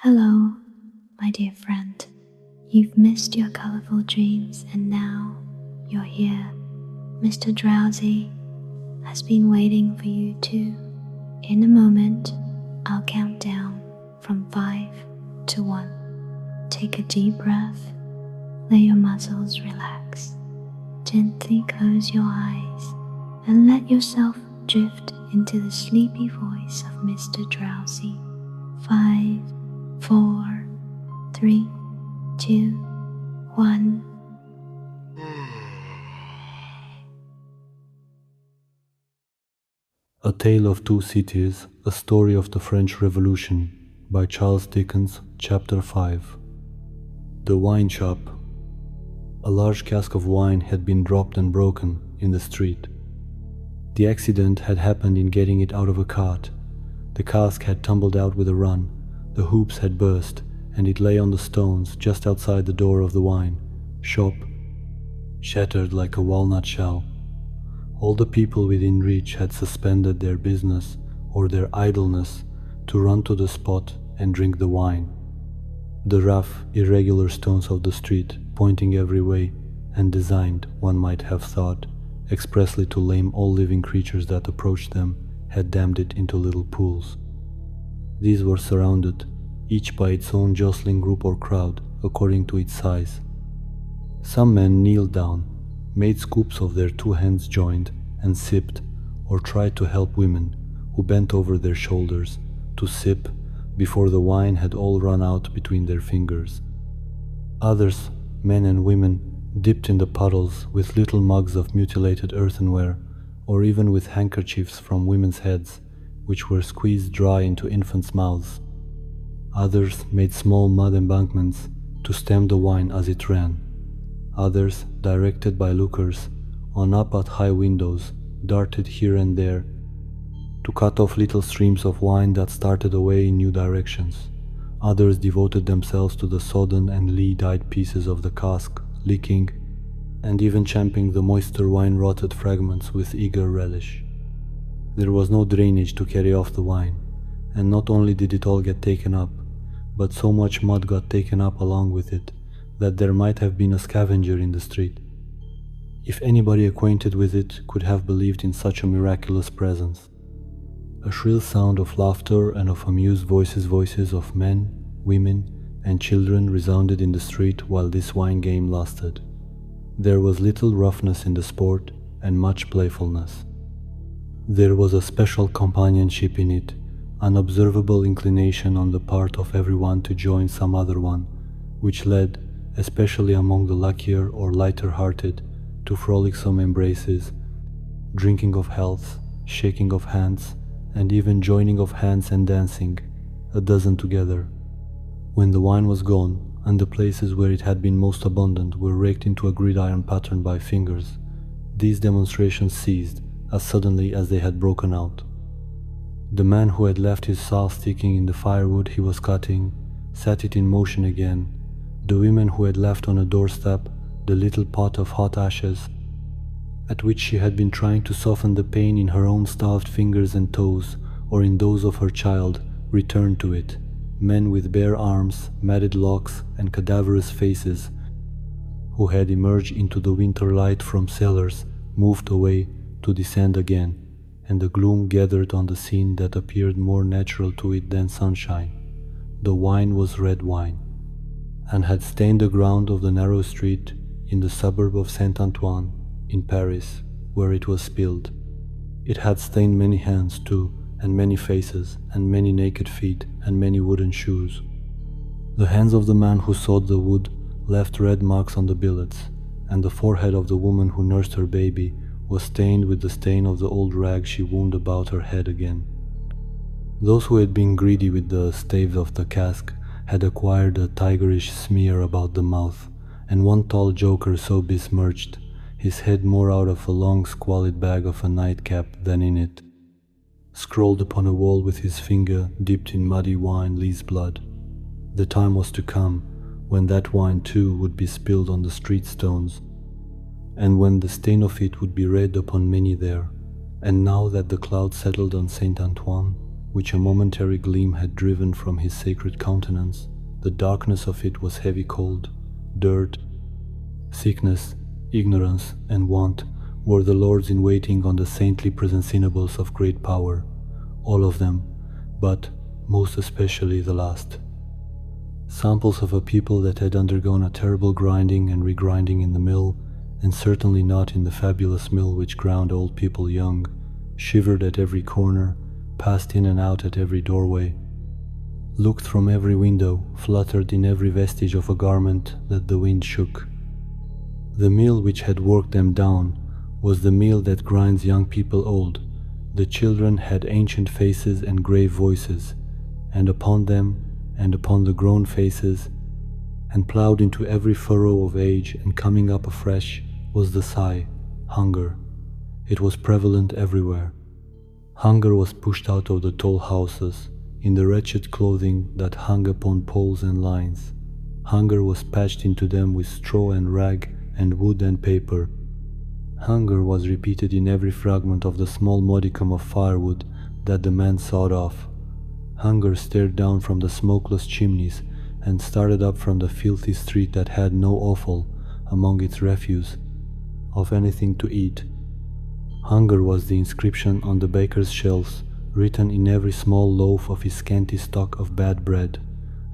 Hello, my dear friend. You've missed your colorful dreams and now you're here. Mr. Drowsy has been waiting for you too. In a moment, I'll count down from 5 to 1. Take a deep breath, let your muscles relax. Gently close your eyes and let yourself drift into the sleepy voice of Mr. Drowsy. 5, 4, 3, 2, 1. A Tale of Two Cities, A Story of the French Revolution by Charles Dickens, Chapter 5. The Wine Shop. A large cask of wine had been dropped and broken in the street. The accident had happened in getting it out of a cart. The cask had tumbled out with a run, the hoops had burst, and it lay on the stones just outside the door of the wine shop, shattered like a walnut shell. All the people within reach had suspended their business or their idleness to run to the spot and drink the wine. The rough, irregular stones of the street, pointing every way, and designed, one might have thought, expressly to lame all living creatures that approached them, had dammed it into little pools. These were surrounded, each by its own jostling group or crowd, according to its size. Some men kneeled down, made scoops of their two hands joined, and sipped, or tried to help women, who bent over their shoulders, to sip before the wine had all run out between their fingers. Others, men and women, dipped in the puddles with little mugs of mutilated earthenware, or even with handkerchiefs from women's heads, which were squeezed dry into infants' mouths. Others made small mud embankments to stem the wine as it ran. Others, directed by lookers, on up at high windows, darted here and there to cut off little streams of wine that started away in new directions. Others devoted themselves to the sodden and lee-dyed pieces of the cask, licking, and even champing the moister wine-rotted fragments with eager relish. There was no drainage to carry off the wine, and not only did it all get taken up, but so much mud got taken up along with it, that there might have been a scavenger in the street. If anybody acquainted with it could have believed in such a miraculous presence. A shrill sound of laughter and of amused voices of men, women, and children resounded in the street while this wine game lasted. There was little roughness in the sport and much playfulness. There was a special companionship in it, an observable inclination on the part of everyone to join some other one, which led, especially among the luckier or lighter-hearted, to frolicsome embraces, drinking of health, shaking of hands, and even joining of hands and dancing, a dozen together. When the wine was gone, and the places where it had been most abundant were raked into a gridiron pattern by fingers, these demonstrations ceased as suddenly as they had broken out. The man who had left his saw sticking in the firewood he was cutting, set it in motion again. The women who had left on a doorstep the little pot of hot ashes, at which she had been trying to soften the pain in her own starved fingers and toes, or in those of her child, returned to it. Men with bare arms, matted locks, and cadaverous faces, who had emerged into the winter light from cellars, moved away to descend again, and the gloom gathered on the scene that appeared more natural to it than sunshine. The wine was red wine, and had stained the ground of the narrow street in the suburb of Saint-Antoine, in Paris, where it was spilled. It had stained many hands too, and many faces, and many naked feet, and many wooden shoes. The hands of the man who sawed the wood left red marks on the billets, and the forehead of the woman who nursed her baby was stained with the stain of the old rag she wound about her head again. Those who had been greedy with the staves of the cask had acquired a tigerish smear about the mouth, and one tall joker so besmirched, his head more out of a long squalid bag of a nightcap than in it, scrawled upon a wall with his finger dipped in muddy wine Lee's blood. The time was to come when that wine too would be spilled on the street stones, and when the stain of it would be read upon many there. And now that the cloud settled on Saint-Antoine, which a momentary gleam had driven from his sacred countenance. The darkness of it was heavy cold, dirt, sickness, ignorance, and want were the lords in waiting on the saintly presentinables of great power, all of them, but most especially the last. Samples of a people that had undergone a terrible grinding and regrinding in the mill, and certainly not in the fabulous mill which ground old people young, shivered at every corner, passed in and out at every doorway, looked from every window, fluttered in every vestige of a garment that the wind shook. The mill which had worked them down was the mill that grinds young people old. The children had ancient faces and grave voices, and upon them and upon the grown faces, and ploughed into every furrow of age and coming up afresh, was the sigh, hunger. It was prevalent everywhere. Hunger was pushed out of the tall houses, in the wretched clothing that hung upon poles and lines. Hunger was patched into them with straw and rag and wood and paper. Hunger was repeated in every fragment of the small modicum of firewood that the man sawed off. Hunger stared down from the smokeless chimneys and started up from the filthy street that had no offal among its refuse of anything to eat. Hunger was the inscription on the baker's shelves, written in every small loaf of his scanty stock of bad bread,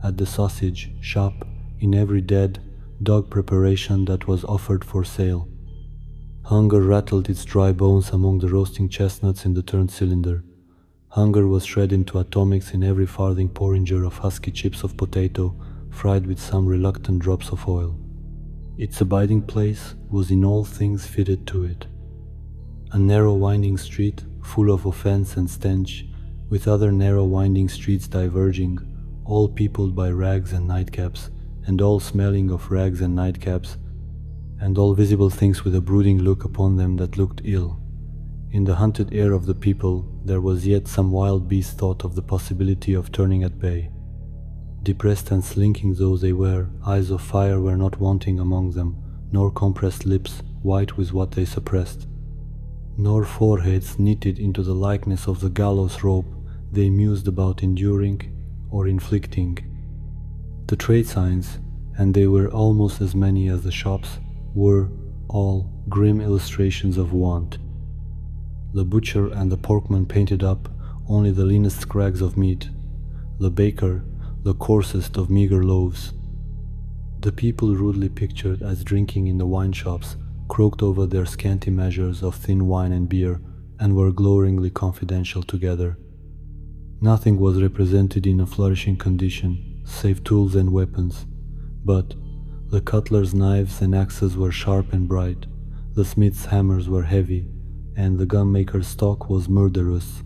at the sausage shop, in every dead dog preparation that was offered for sale. Hunger rattled its dry bones among the roasting chestnuts in the turned cylinder. Hunger was shred into atomics in every farthing porringer of husky chips of potato, fried with some reluctant drops of oil. Its abiding place was in all things fitted to it. A narrow winding street, full of offence and stench, with other narrow winding streets diverging, all peopled by rags and nightcaps, and all smelling of rags and nightcaps, and all visible things with a brooding look upon them that looked ill. In the hunted air of the people there was yet some wild beast thought of the possibility of turning at bay. Depressed and slinking though they were, eyes of fire were not wanting among them, nor compressed lips, white with what they suppressed, nor foreheads knitted into the likeness of the gallows rope they mused about enduring or inflicting. The trade signs, and they were almost as many as the shops, were all grim illustrations of want. The butcher and the porkman painted up only the leanest scrags of meat, the baker the coarsest of meagre loaves. The people rudely pictured as drinking in the wine shops croaked over their scanty measures of thin wine and beer, and were gloweringly confidential together. Nothing was represented in a flourishing condition, save tools and weapons, but the cutler's knives and axes were sharp and bright, the smith's hammers were heavy, and the gunmaker's stock was murderous.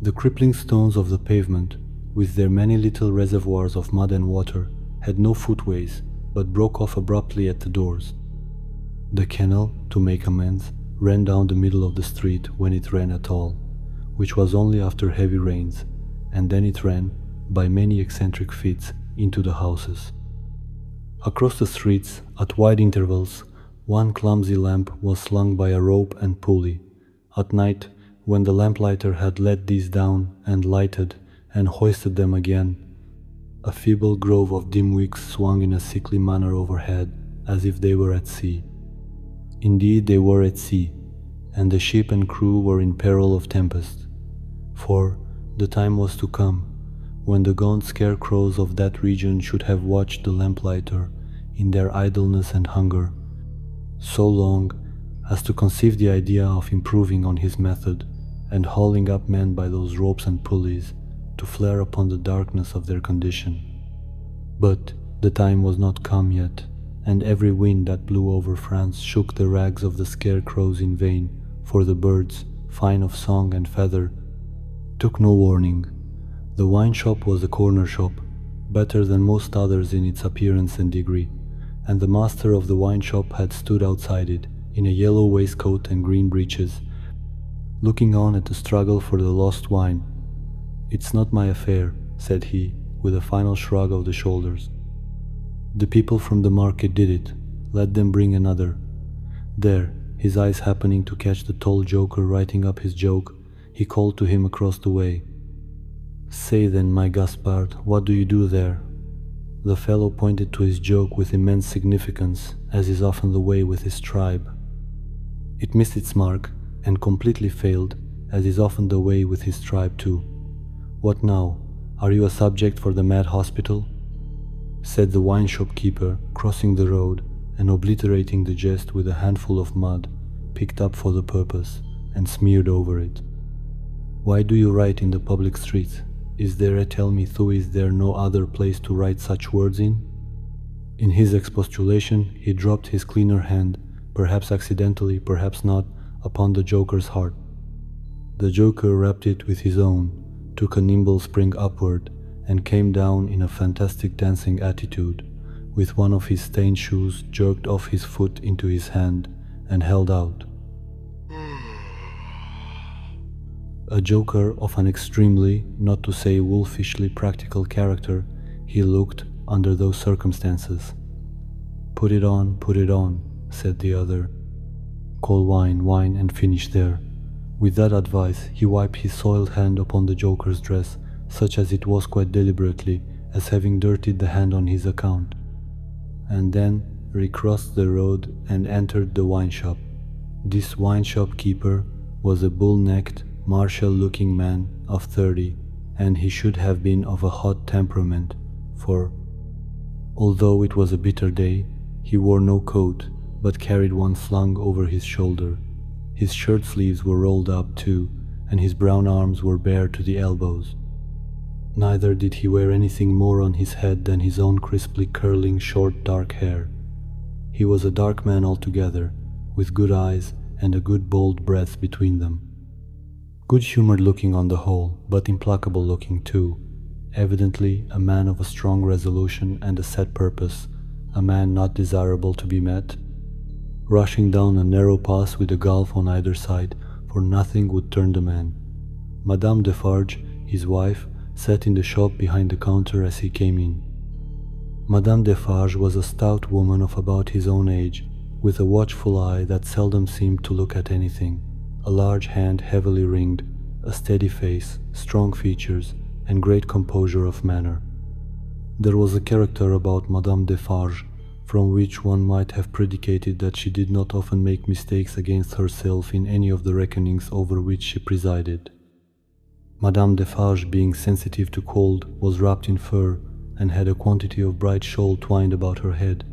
The crippling stones of the pavement, with their many little reservoirs of mud and water, had no footways, but broke off abruptly at the doors. The canal, to make amends, ran down the middle of the street when it ran at all, which was only after heavy rains, and then it ran, by many eccentric fits, into the houses. Across the streets, at wide intervals, one clumsy lamp was slung by a rope and pulley. At night, when the lamplighter had let these down and lighted and hoisted them again, a feeble grove of dim wicks swung in a sickly manner overhead, as if they were at sea. Indeed, they were at sea, and the ship and crew were in peril of tempest. For the time was to come when the gaunt scarecrows of that region should have watched the lamplighter in their idleness and hunger, so long as to conceive the idea of improving on his method and hauling up men by those ropes and pulleys to flare upon the darkness of their condition. But the time was not come yet, and every wind that blew over France shook the rags of the scarecrows in vain, for the birds, fine of song and feather, took no warning. The wine shop was a corner shop, better than most others in its appearance and degree, and the master of the wine shop had stood outside it, in a yellow waistcoat and green breeches, looking on at the struggle for the lost wine. "It's not my affair," said he, with a final shrug of the shoulders. "The people from the market did it. Let them bring another." There, his eyes happening to catch the tall joker writing up his joke, he called to him across the way, Say then, my Gaspard, what do you do there? The fellow pointed to his joke with immense significance, as is often the way with his tribe. It missed its mark, and completely failed, as is often the way with his tribe too. What now? Are you a subject for the mad hospital? Said the wine shop keeper, crossing the road and obliterating the jest with a handful of mud, picked up for the purpose, and smeared over it. Why do you write in the public streets? Is there, tell me, is there no other place to write such words in? In his expostulation, he dropped his cleaner hand, perhaps accidentally, perhaps not, upon the joker's heart. The joker rapped it with his own, took a nimble spring upward, and came down in a fantastic dancing attitude, with one of his stained shoes jerked off his foot into his hand and held out. A joker of an extremely, not to say wolfishly practical character, he looked under those circumstances. Put it on, said the other. Call wine, wine, and finish there. With that advice, he wiped his soiled hand upon the joker's dress, such as it was quite deliberately, as having dirtied the hand on his account, and then recrossed the road and entered the wine shop. This wine shop keeper was a bull-necked, martial-looking man of 30, and he should have been of a hot temperament, for, although it was a bitter day, he wore no coat, but carried one slung over his shoulder. His shirt sleeves were rolled up too, and his brown arms were bare to the elbows. Neither did he wear anything more on his head than his own crisply curling short dark hair. He was a dark man altogether, with good eyes and a good bold breadth between them. Good-humoured looking on the whole, but implacable looking too, evidently a man of a strong resolution and a set purpose, a man not desirable to be met, rushing down a narrow pass with a gulf on either side, for nothing would turn the man. Madame Defarge, his wife, sat in the shop behind the counter as he came in. Madame Defarge was a stout woman of about his own age, with a watchful eye that seldom seemed to look at anything, a large hand heavily ringed, a steady face, strong features, and great composure of manner. There was a character about Madame Defarge from which one might have predicated that she did not often make mistakes against herself in any of the reckonings over which she presided. Madame Defarge, being sensitive to cold, was wrapped in fur, and had a quantity of bright shawl twined about her head,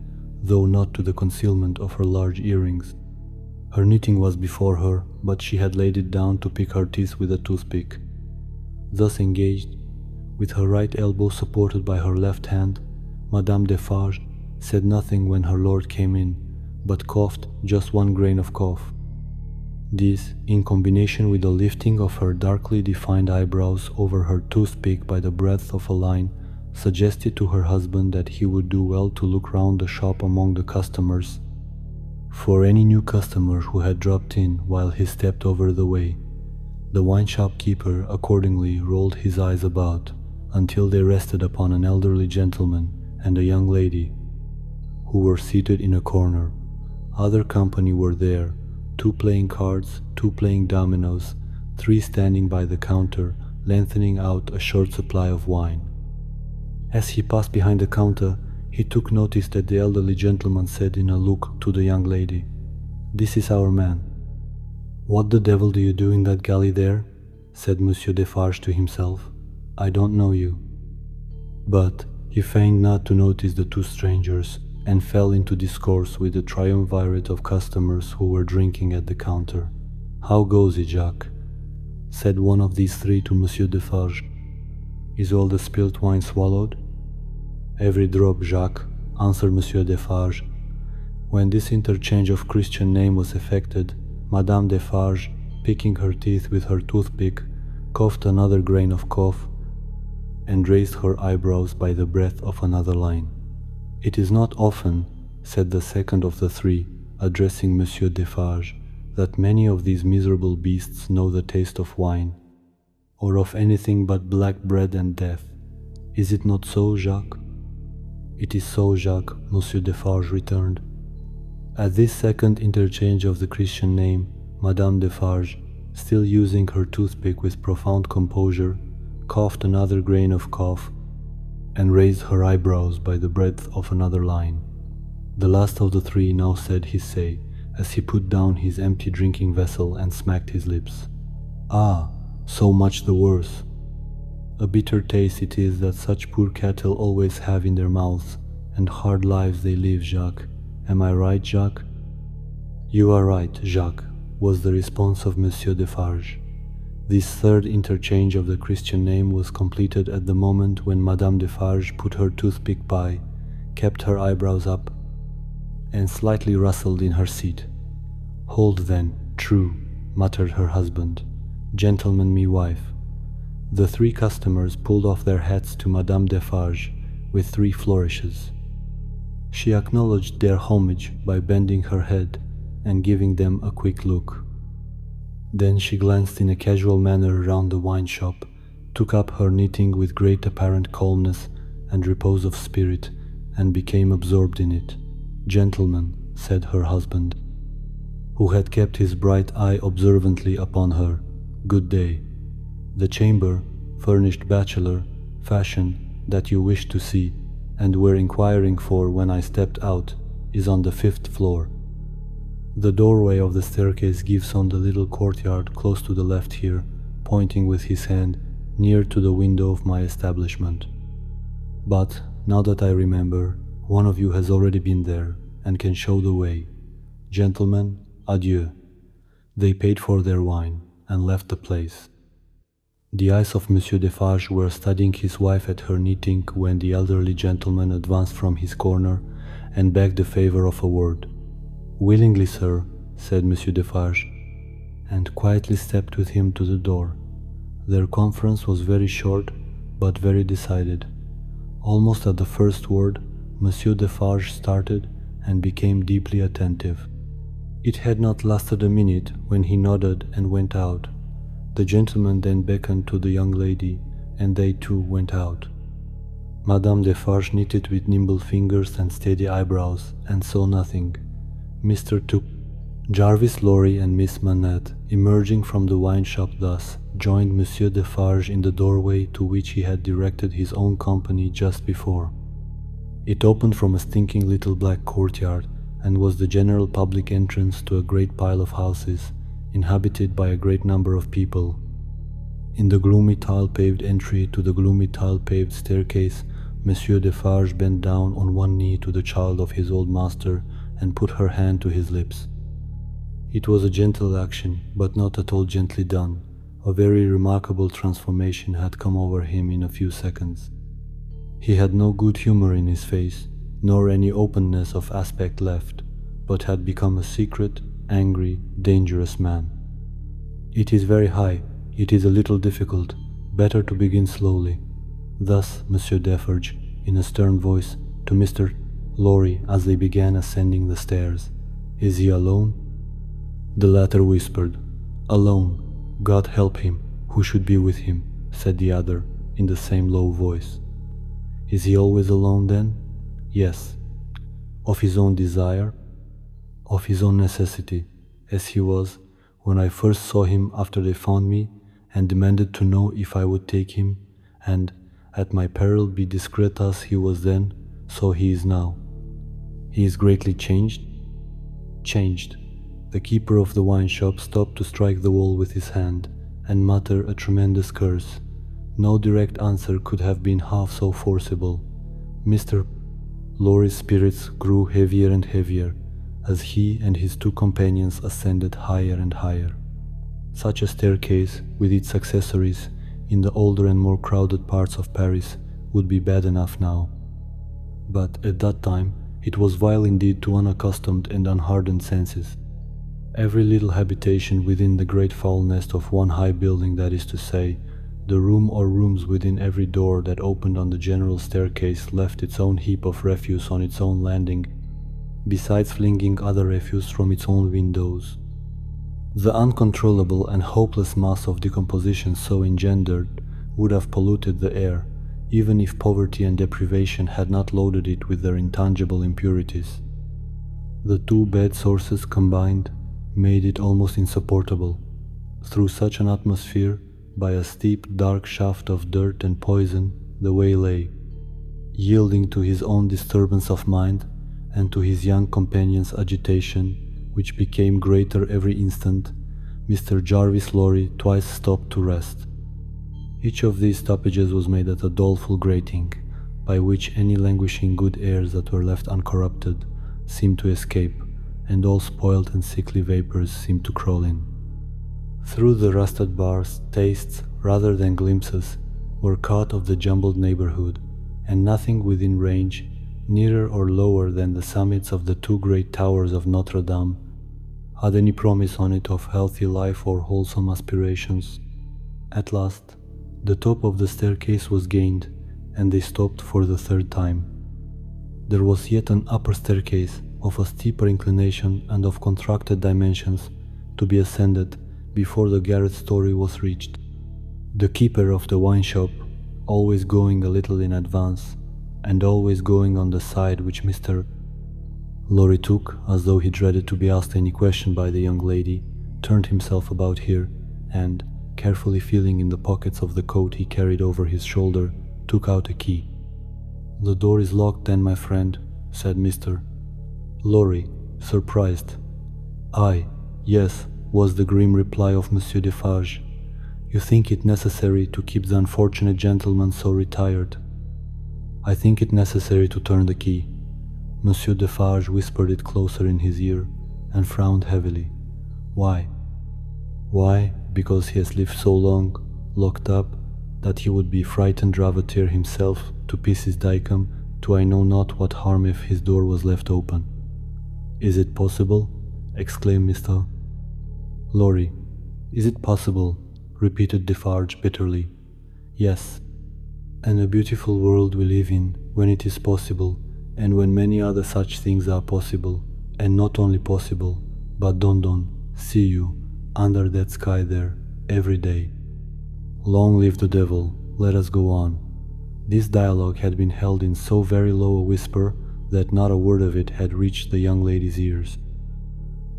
though not to the concealment of her large earrings. Her knitting was before her, but she had laid it down to pick her teeth with a toothpick. Thus engaged, with her right elbow supported by her left hand, Madame Defarge said nothing when her lord came in, but coughed just one grain of cough. This, in combination with the lifting of her darkly defined eyebrows over her toothpick by the breadth of a line, suggested to her husband that he would do well to look round the shop among the customers for any new customer who had dropped in while he stepped over the way. The wine shop keeper accordingly rolled his eyes about until they rested upon an elderly gentleman and a young lady, who were seated in a corner. Other company were there, 2 playing cards, 2 playing dominoes, 3 standing by the counter, lengthening out a short supply of wine. As he passed behind the counter, he took notice that the elderly gentleman said in a look to the young lady, "This is our man." "What the devil do you do in that galley there?" said Monsieur Defarge to himself. "I don't know you." But he feigned not to notice the 2 strangers, and fell into discourse with the triumvirate of customers who were drinking at the counter. "How goes it, Jacques?" said one of these 3 to Monsieur Defarge. "Is all the spilt wine swallowed?" "Every drop, Jacques," answered Monsieur Defarge. When this interchange of Christian name was effected, Madame Defarge, picking her teeth with her toothpick, coughed another grain of cough, and raised her eyebrows by the breadth of another line. "It is not often," said the second of the 3, addressing Monsieur Defarge, "that many of these miserable beasts know the taste of wine, or of anything but black bread and death. Is it not so, Jacques?" "It is so, Jacques," Monsieur Defarge returned. At this second interchange of the Christian name, Madame Defarge, still using her toothpick with profound composure, coughed another grain of cough, and raised her eyebrows by the breadth of another line. The last of the three now said his say, as he put down his empty drinking vessel and smacked his lips. "Ah, so much the worse. A bitter taste it is that such poor cattle always have in their mouths, and hard lives they live, Jacques. Am I right, Jacques?" "You are right, Jacques," was the response of Monsieur Defarge. This third interchange of the Christian name was completed at the moment when Madame Defarge put her toothpick by, kept her eyebrows up, and slightly rustled in her seat. "Hold then, true," muttered her husband. "Gentleman, me wife." The three customers pulled off their hats to Madame Defarge with three flourishes. She acknowledged their homage by bending her head and giving them a quick look. Then she glanced in a casual manner round the wine shop, took up her knitting with great apparent calmness and repose of spirit, and became absorbed in it. "Gentlemen," said her husband, who had kept his bright eye observantly upon her, "good day. The chamber, furnished bachelor, fashion, that you wished to see, and were inquiring for when I stepped out, is on the 5th floor. The doorway of the staircase gives on the little courtyard close to the left here," pointing with his hand near to the window of my establishment. "But, now that I remember, one of you has already been there, and can show the way. Gentlemen, adieu." They paid for their wine, and left the place. The eyes of Monsieur Defarge were studying his wife at her knitting when the elderly gentleman advanced from his corner, and begged the favour of a word. "Willingly, sir," said Monsieur Defarge, and quietly stepped with him to the door. Their conference was very short, but very decided. Almost at the first word, Monsieur Defarge started and became deeply attentive. It had not lasted a minute when he nodded and went out. The gentleman then beckoned to the young lady, and they too went out. Madame Defarge knitted with nimble fingers and steady eyebrows, and saw nothing. Mr. Took, Jarvis Lorry and Miss Manette, emerging from the wine shop thus, joined Monsieur Defarge in the doorway to which he had directed his own company just before. It opened from a stinking little black courtyard, and was the general public entrance to a great pile of houses, inhabited by a great number of people. In the gloomy tile-paved entry to the gloomy tile-paved staircase, Monsieur Defarge bent down on one knee to the child of his old master, and put her hand to his lips. It was a gentle action, but not at all gently done. A very remarkable transformation had come over him in a few seconds. He had no good humour in his face, nor any openness of aspect left, but had become a secret, angry, dangerous man. "It is very high, it is a little difficult, better to begin slowly." Thus Monsieur Defarge, in a stern voice, to Mr. Lorry as they began ascending the stairs. "Is he alone?" The latter whispered, "Alone. God help him, who should be with him," said the other, in the same low voice. "Is he always alone then?" "Yes." "Of his own desire?" "Of his own necessity, as he was, when I first saw him after they found me, and demanded to know if I would take him, and, at my peril, be discreet as he was then, so he is now." "He is greatly changed?" "Changed." The keeper of the wine shop stopped to strike the wall with his hand, and mutter a tremendous curse. No direct answer could have been half so forcible. Mr. Lorry's spirits grew heavier and heavier, as he and his two companions ascended higher and higher. Such a staircase, with its accessories, in the older and more crowded parts of Paris, would be bad enough now. But at that time, it was vile indeed to unaccustomed and unhardened senses. Every little habitation within the great foul nest of one high building, that is to say, the room or rooms within every door that opened on the general staircase, left its own heap of refuse on its own landing, besides flinging other refuse from its own windows. The uncontrollable and hopeless mass of decomposition so engendered would have polluted the air, even if poverty and deprivation had not loaded it with their intangible impurities. The two bad sources combined made it almost insupportable. Through such an atmosphere, by a steep, dark shaft of dirt and poison, the way lay. Yielding to his own disturbance of mind and to his young companion's agitation, which became greater every instant, Mr. Jarvis Lorry twice stopped to rest. Each of these stoppages was made at a doleful grating, by which any languishing good airs that were left uncorrupted seemed to escape, and all spoiled and sickly vapors seemed to crawl in. Through the rusted bars, tastes, rather than glimpses, were caught of the jumbled neighborhood, and nothing within range, nearer or lower than the summits of the two great towers of Notre Dame, had any promise on it of healthy life or wholesome aspirations. At last, the top of the staircase was gained, and they stopped for the third time. There was yet an upper staircase of a steeper inclination and of contracted dimensions to be ascended before the garret story was reached. The keeper of the wine shop, always going a little in advance, and always going on the side which Mr. Lorry took, as though he dreaded to be asked any question by the young lady, turned himself about here, and, carefully feeling in the pockets of the coat he carried over his shoulder, took out a key. "The door is locked then, my friend," said Mr. Lorry, surprised. "Aye, yes," was the grim reply of Monsieur Defarge. "You think it necessary to keep the unfortunate gentleman so retired?" "I think it necessary to turn the key." Monsieur Defarge whispered it closer in his ear, and frowned heavily. "Why?" "Why, because he has lived so long, locked up, that he would be frightened rather tear himself to pieces dicum to I know not what harm if his door was left open." "Is it possible?" exclaimed Mr. Lorry. "Is it possible?" repeated Defarge bitterly. "Yes, and a beautiful world we live in, when it is possible, and when many other such things are possible, and not only possible, but done, see you, under that sky there, every day. Long live the devil, let us go on." This dialogue had been held in so very low a whisper that not a word of it had reached the young lady's ears.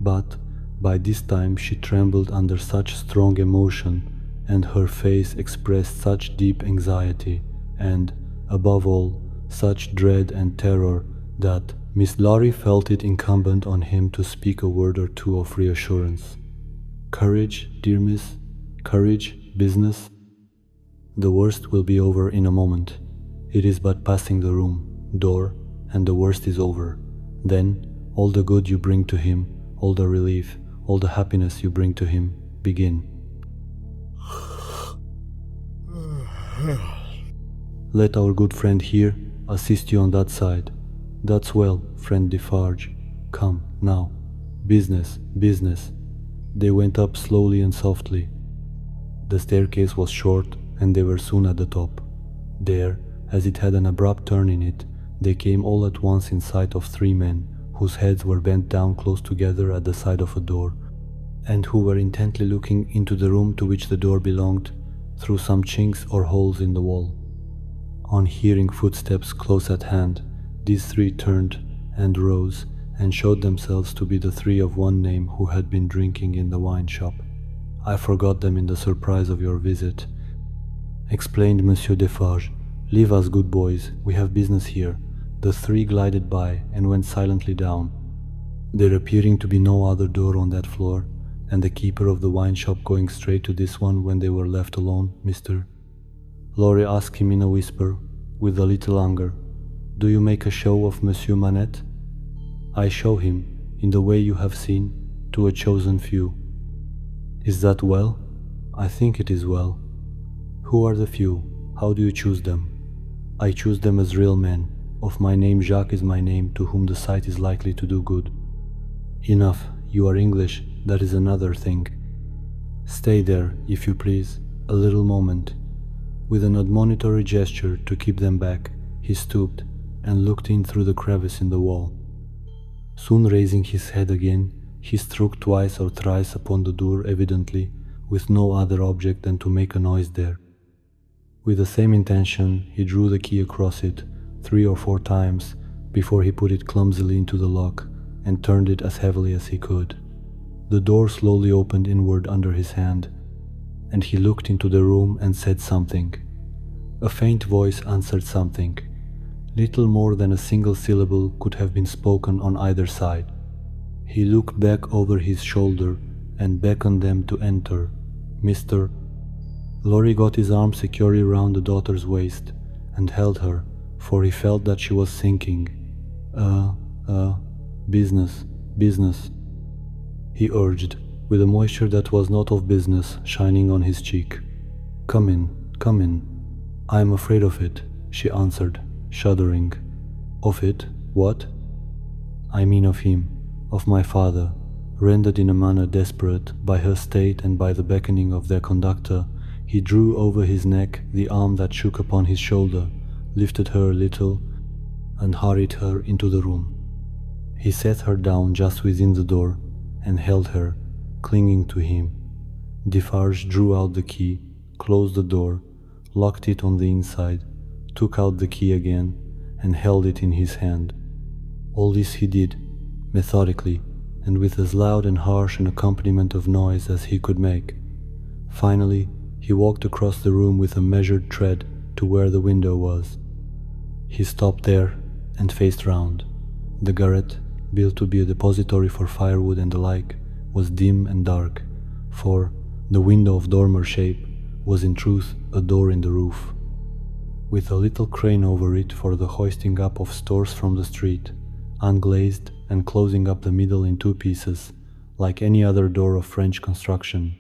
But by this time she trembled under such strong emotion, and her face expressed such deep anxiety, and, above all, such dread and terror, that Miss Lorry felt it incumbent on him to speak a word or two of reassurance. "Courage, dear miss, courage, business. The worst will be over in a moment. It is but passing the room, door, and the worst is over. Then, all the good you bring to him, all the relief, all the happiness you bring to him, begin. Let our good friend here assist you on that side. That's well, friend Defarge. Come, now. Business, business." They went up slowly and softly. The staircase was short, and they were soon at the top. There, as it had an abrupt turn in it, they came all at once in sight of three men, whose heads were bent down close together at the side of a door, and who were intently looking into the room to which the door belonged, through some chinks or holes in the wall. On hearing footsteps close at hand, these three turned and rose, and showed themselves to be the three of one name who had been drinking in the wine shop. "I forgot them in the surprise of your visit," explained Monsieur Defarge. "Leave us, good boys, we have business here." The three glided by and went silently down, there appearing to be no other door on that floor, and the keeper of the wine shop going straight to this one when they were left alone. Mr. Lorry asked him in a whisper, with a little anger, "Do you make a show of Monsieur Manette?" "I show him, in the way you have seen, to a chosen few." "Is that well?" "I think it is well." "Who are the few? How do you choose them?" "I choose them as real men. Of my name Jacques is my name, to whom the sight is likely to do good." "Enough, you are English, that is another thing." "Stay there, if you please, a little moment." With an admonitory gesture to keep them back, he stooped and looked in through the crevice in the wall. Soon raising his head again, he struck twice or thrice upon the door, evidently with no other object than to make a noise there. With the same intention, he drew the key across it 3 or 4 times before he put it clumsily into the lock and turned it as heavily as he could. The door slowly opened inward under his hand, and he looked into the room and said something. A faint voice answered something. Little more than a single syllable could have been spoken on either side. He looked back over his shoulder and beckoned them to enter. Mr. Laurie got his arm securely round the daughter's waist and held her, for he felt that she was sinking. Business, he urged, with a moisture that was not of business shining on his cheek. Come in. I am afraid of it, she answered, shuddering. Of it? What? I mean of him, of my father. Rendered in a manner desperate by her state and by the beckoning of their conductor, he drew over his neck the arm that shook upon his shoulder, lifted her a little, and hurried her into the room. He set her down just within the door and held her, clinging to him. Defarge drew out the key, closed the door, locked it on the inside, took out the key again, and held it in his hand. All this he did, methodically, and with as loud and harsh an accompaniment of noise as he could make. Finally, he walked across the room with a measured tread to where the window was. He stopped there and faced round. The garret, built to be a depository for firewood and the like, was dim and dark, for the window of dormer shape was in truth a door in the roof, with a little crane over it for the hoisting up of stores from the street, unglazed and closing up the middle in two pieces, like any other door of French construction.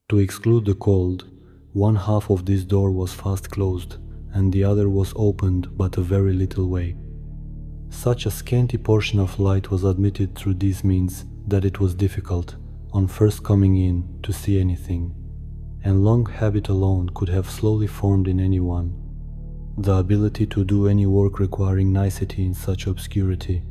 To exclude the cold, one half of this door was fast closed, and the other was opened but a very little way. Such a scanty portion of light was admitted through these means that it was difficult, on first coming in, to see anything, and long habit alone could have slowly formed in anyone the ability to do any work requiring nicety in such obscurity.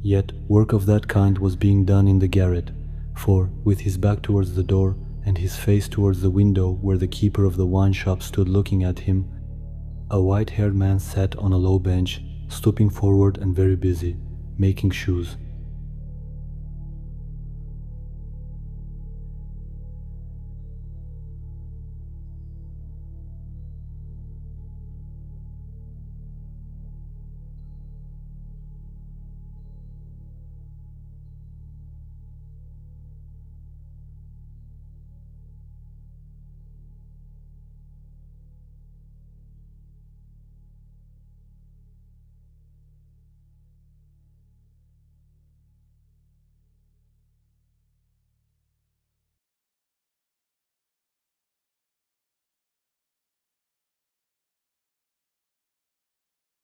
Yet work of that kind was being done in the garret, for, with his back towards the door and his face towards the window where the keeper of the wine shop stood looking at him, a white-haired man sat on a low bench, stooping forward and very busy, making shoes.